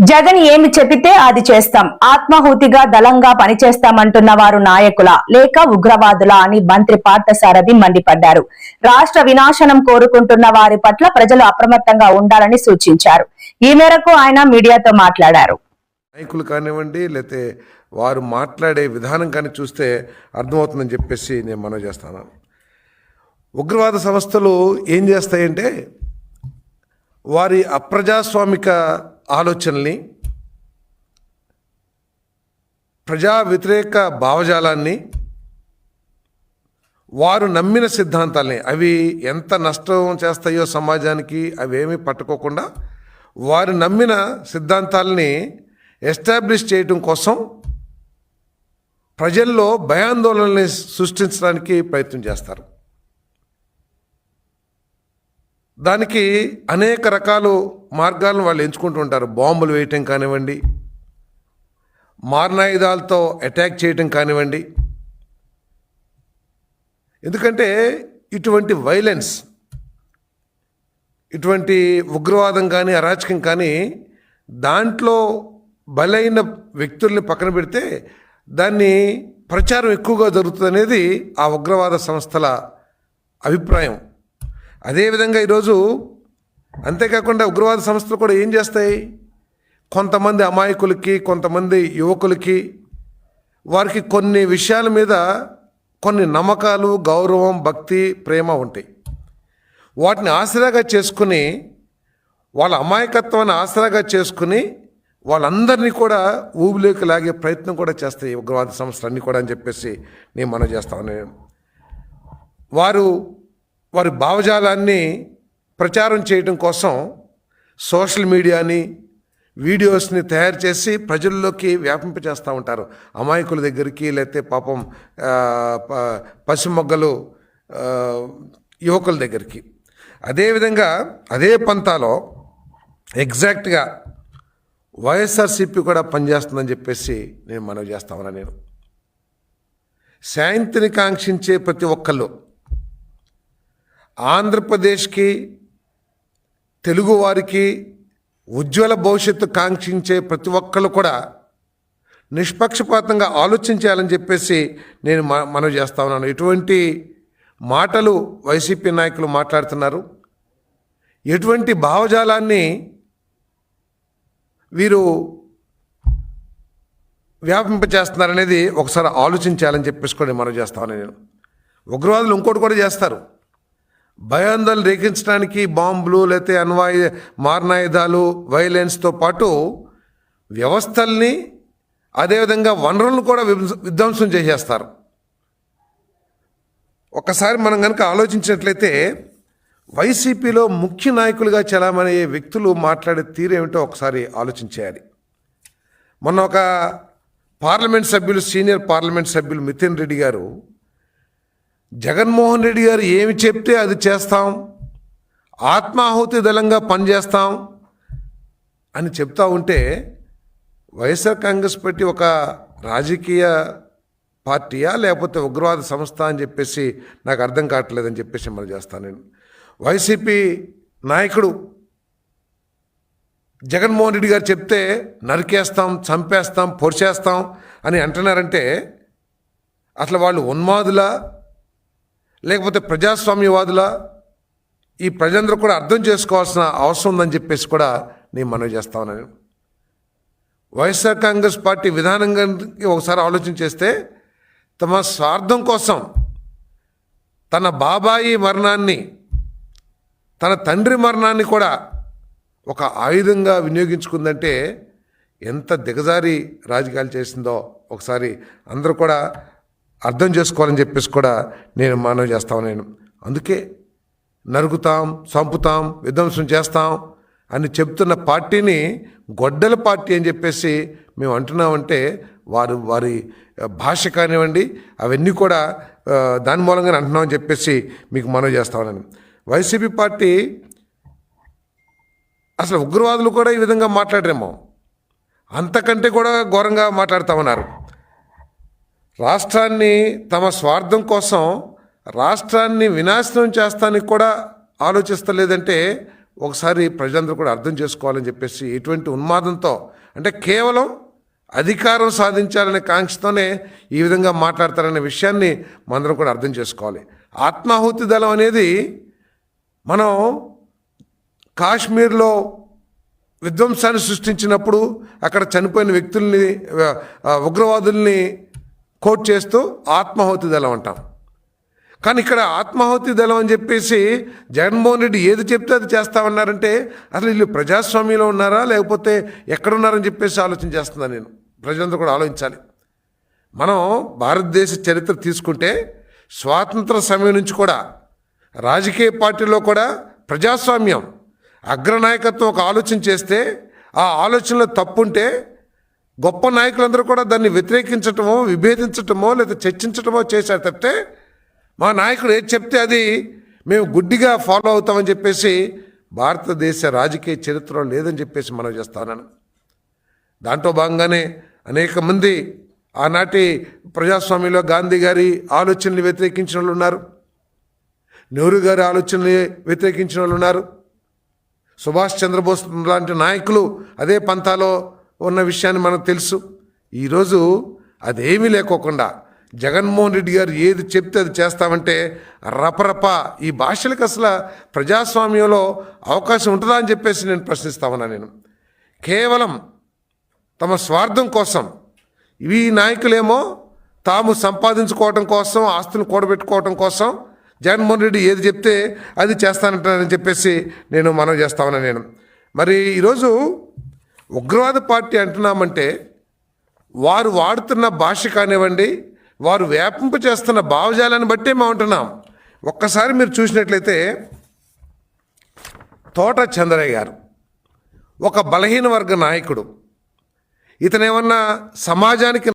జగన్ ఏమి చెబితే అది చేస్తాం, ఆత్మాహుతిగా దళంగా పనిచేస్తామంటున్న వారు నాయకుల లేక ఉగ్రవాదుల అని మంత్రి పార్థసారథి మండిపడ్డారు. రాష్ట్ర వినాశనం కోరుకుంటున్న వారి పట్ల ప్రజలు అప్రమత్తంగా ఉండాలని సూచించారు. ఈ మేరకు ఆయన మీడియాతో మాట్లాడారు. నాయకులు కానివ్వండి, లేకపోతే వారు మాట్లాడే విధానం కానీ చూస్తే అర్థమవుతుందని చెప్పేసి నేను మనవి చేస్తాను. ఉగ్రవాద సంస్థలు ఏం చేస్తాయంటే వారి అప్రజాస్వామిక ఆలోచనల్ని, ప్రజా వ్యతిరేక భావజాలాన్ని, వారు నమ్మిన సిద్ధాంతాలని, అవి ఎంత నష్టం చేస్తాయో సమాజానికి అవేమీ పట్టుకోకుండా వారు నమ్మిన సిద్ధాంతాలని ఎస్టాబ్లిష్ చేయడం కోసం ప్రజల్లో భయాందోళనల్ని సృష్టించడానికి ప్రయత్నం చేస్తారు. దానికి అనేక రకాలు మార్గాలను వాళ్ళు ఎంచుకుంటూ ఉంటారు. బాంబులు వేయటం కానివ్వండి, మారణాయుధాలతో అటాక్ చేయటం కానివ్వండి. ఎందుకంటే ఇటువంటి వైలెన్స్, ఇటువంటి ఉగ్రవాదం కానీ అరాచకం కానీ దాంట్లో బలైన వ్యక్తుల్ని పక్కన పెడితే దాన్ని ప్రచారం ఎక్కువగా జరుగుతుంది అనేది ఆ ఉగ్రవాద సంస్థల అభిప్రాయం. అదేవిధంగా ఈరోజు అంతేకాకుండా ఉగ్రవాద సంస్థలు కూడా ఏం చేస్తాయి, కొంతమంది అమాయకులకి, కొంతమంది యువకులకి, వారికి కొన్ని విషయాల మీద కొన్ని నమ్మకాలు, గౌరవం, భక్తి, ప్రేమ ఉంటాయి. వాటిని ఆసరాగా చేసుకుని, వాళ్ళ అమాయకత్వాన్ని ఆసరాగా చేసుకుని వాళ్ళందరినీ కూడా ఊబిలోకి లాగే ప్రయత్నం కూడా చేస్తాయి ఉగ్రవాద సంస్థలన్నీ కూడా అని చెప్పేసి నేను మనవి చేస్తాను. వారి భావజాలాన్ని ప్రచారం చేయడం కోసం సోషల్ మీడియాని, వీడియోస్ని తయారు చేసి ప్రజల్లోకి వ్యాపింపచేస్తూ ఉంటారు. అమాయకుల దగ్గరికి, లేకపోతే పాపం పసిమొగ్గలు యువకుల దగ్గరికి. అదేవిధంగా అదే పంతాలో ఎగ్జాక్ట్గా వైఎస్ఆర్సీపీ కూడా పనిచేస్తుందని చెప్పేసి నేను మనవి చేస్తా ఉన్నా. నేను శాంతిని కాంక్షించే ప్రతి ఒక్కళ్ళు, ఆంధ్రప్రదేశ్కి, తెలుగువారికి ఉజ్వల భవిష్యత్తు కాంక్షించే ప్రతి ఒక్కళ్ళు కూడా నిష్పక్షపాతంగా ఆలోచించాలని చెప్పేసి నేను మనవి చేస్తా ఉన్నాను. ఎటువంటి మాటలు వైసీపీ నాయకులు మాట్లాడుతున్నారు, ఎటువంటి భావజాలాన్ని వీరు వ్యాపింపచేస్తున్నారనేది ఒకసారి ఆలోచించాలని చెప్పేసి కూడా మనవి చేస్తాను. నేను ఉగ్రవాదులు ఇంకోటి కూడా చేస్తారు. భయాందోళన రేకించడానికి బాంబులు, లేకపోతే మారణాయుధాలు, వైలెన్స్తో పాటు వ్యవస్థల్ని, అదేవిధంగా వనరులను కూడా విధ్వంసం చేసేస్తారు. ఒక్కసారి మనం కనుక ఆలోచించినట్లయితే వైసీపీలో ముఖ్య నాయకులుగా చలామణి వ్యక్తులు మాట్లాడే తీరేమిటో ఒకసారి ఆలోచించేయాలి. మొన్న ఒక పార్లమెంట్ సభ్యులు, సీనియర్ పార్లమెంట్ సభ్యులు మితిన్ రెడ్డి గారు, జగన్మోహన్ రెడ్డి గారు ఏమి చెప్తే అది చేస్తాం, ఆత్మాహుతి దళంగా పనిచేస్తాం అని చెప్తా ఉంటే వైఎస్ఆర్ కాంగ్రెస్ పార్టీ ఒక రాజకీయ పార్టీయా లేకపోతే ఉగ్రవాద సంస్థ అని చెప్పేసి నాకు అర్థం కావట్లేదని చెప్పేసి మనం చేస్తాను. నేను వైసీపీ నాయకుడు జగన్మోహన్ రెడ్డి గారు చెప్తే నరికేస్తాం, చంపేస్తాం, పొడిచేస్తాం అని అంటున్నారంటే అసలు వాళ్ళు ఉన్మాదులా లేకపోతే ప్రజాస్వామ్యవాదులా? ఈ ప్రజలందరూ కూడా అర్థం చేసుకోవాల్సిన అవసరం ఉందని చెప్పేసి కూడా నేను మనవి చేస్తా ఉన్నాను. వైఎస్ఆర్ కాంగ్రెస్ పార్టీ విధానంగా ఒకసారి ఆలోచన చేస్తే తమ స్వార్థం కోసం తన బాబాయి మరణాన్ని, తన తండ్రి మరణాన్ని కూడా ఒక ఆయుధంగా వినియోగించుకుందంటే ఎంత దిగజారి రాజకీయాలు చేసిందో ఒకసారి అందరూ కూడా అర్థం చేసుకోవాలని చెప్పేసి కూడా నేను మనవి చేస్తాను. నేను అందుకే నరుకుతాం, చంపుతాం, విధ్వంసం చేస్తాం అని చెప్తున్న పార్టీని గొడ్డల పార్టీ అని చెప్పేసి మేము అంటున్నామంటే వారి భాష కానివ్వండి అవన్నీ కూడా దాని మూలంగానే అంటున్నామని చెప్పేసి మీకు మనవి చేస్తామని. వైసీపీ పార్టీ అసలు ఉగ్రవాదులు కూడా ఈ విధంగా మాట్లాడరేమో, అంతకంటే కూడా ఘోరంగా మాట్లాడుతామన్నారు. రాష్ట్రాన్ని తమ స్వార్థం కోసం రాష్ట్రాన్ని వినాశనం చేస్తానికి కూడా ఆలోచిస్తలేదంటే ఒకసారి ప్రజలందరూ కూడా అర్థం చేసుకోవాలని చెప్పేసి ఎటువంటి ఉన్మాదంతో అంటే కేవలం అధికారం సాధించాలనే కాంక్షతోనే ఈ విధంగా మాట్లాడతారనే విషయాన్ని మనందరం కూడా అర్థం చేసుకోవాలి. ఆత్మాహుతి దళం అనేది మనం కాశ్మీర్లో విధ్వంసాన్ని సృష్టించినప్పుడు అక్కడ చనిపోయిన వ్యక్తుల్ని ఉగ్రవాదుల్ని కోట్ చేస్తూ ఆత్మాహుతి దళం అంటాం. కానీ ఇక్కడ ఆత్మాహుతి దళం అని చెప్పేసి జగన్మోహన్ రెడ్డి ఏది చెప్తే అది చేస్తామన్నారంటే అసలు వీళ్ళు ప్రజాస్వామ్యంలో ఉన్నారా లేకపోతే ఎక్కడున్నారని చెప్పేసి ఆలోచన చేస్తున్నాను నేను. ప్రజలందరూ కూడా ఆలోచించాలి. మనం భారతదేశ చరిత్ర తీసుకుంటే స్వాతంత్ర సమయం నుంచి కూడా రాజకీయ పార్టీలో కూడా ప్రజాస్వామ్యం అగ్రనాయకత్వం ఒక ఆలోచన చేస్తే ఆ ఆలోచనలో తప్పుంటే గొప్ప నాయకులందరూ కూడా దాన్ని వ్యతిరేకించటమో విభేదించటమో లేదా చర్చించటమో చేశారు తప్పితే మా నాయకుడు ఏది చెప్తే అది మేము గుడ్డిగా ఫాలో అవుతామని చెప్పేసి భారతదేశ రాజకీయ చరిత్రలో లేదని చెప్పేసి మనం చేస్తానని. దాంట్లో భాగంగానే అనేక మంది ఆనాటి ప్రజాస్వామ్యంలో గాంధీ గారి ఆలోచనలు వ్యతిరేకించిన వాళ్ళు ఉన్నారు, నెహ్రూ గారి ఆలోచనలు వ్యతిరేకించిన వాళ్ళు ఉన్నారు, సుభాష్ చంద్రబోస్ లాంటి నాయకులు అదే పంథాలో ఉన్న విషయాన్ని మనకు తెలుసు. ఈరోజు అదేమీ లేకోకుండా జగన్మోహన్ రెడ్డి గారు ఏది చెప్తే అది చేస్తామంటే రపరప ఈ భాషలకు అసలు ప్రజాస్వామ్యంలో అవకాశం ఉంటుందా అని చెప్పేసి నేను ప్రశ్నిస్తామన్నా. నేను కేవలం తమ స్వార్థం కోసం ఈ నాయకులేమో తాము సంపాదించుకోవటం కోసం ఆస్తులు కూడబెట్టుకోవటం కోసం జగన్మోహన్ రెడ్డి ఏది చెప్తే అది చేస్తానంటారని చెప్పేసి నేను మనవి చేస్తామన్నా. నేను మరి ఈరోజు ఉగ్రవాద పార్టీ అంటున్నామంటే వారు వాడుతున్న భాష కానివ్వండి, వారు వ్యాపింప చేస్తున్న భావజాలాన్ని బట్టే మేము ఉంటున్నాం. ఒక్కసారి మీరు చూసినట్లయితే తోట చంద్రయ్య గారు ఒక బలహీన వర్గ నాయకుడు. ఇతనేమన్నా సమాజానికి